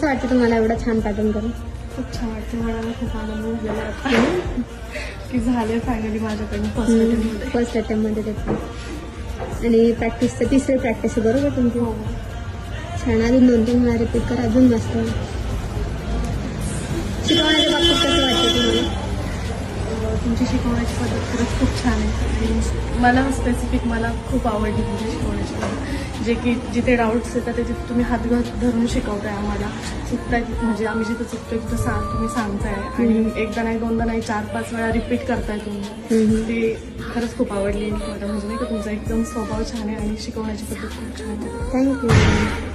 कसं वाटतं तुम्हाला एवढं छान पॅटर्न करून? खूप छान वाटते. मला खूप आनंद झालेला आता की झाले फायनली माझ्याकडून फर्स्ट अटेम्प्टमध्ये ते पण. आणि प्रॅक्टिसचं तिसरी प्रॅक्टिस आहे बरोबर तुमची? हो. छान. अजून 2-3 वेळा रिपीट करा, अजून मस्त. शिकवण्याच्या बाबतीत कसं वाटतं तुम्हाला? तुमची शिकवण्याची पद्धत खरंच खूप छान आहे आणि मला स्पेसिफिक मला खूप आवडली तुमची शिकवण्याची पद्धत. जे की जिथे डाऊट्स येतात ते तिथे तुम्ही हात धरून शिकवताय आम्हाला. चुकताय म्हणजे आम्ही जिथं चुकतोय तिथं तुम्ही सांगताय आणि एकदा नाही दोनदा नाही 4-5 वेळा रिपीट करताय तुम्ही. ते खरंच खूप आवडली मला. म्हणजे नाही का तुमचा एकदम स्वभाव छान आहे आणि शिकवण्याची पद्धत खूप छान आहे. थँक्यू.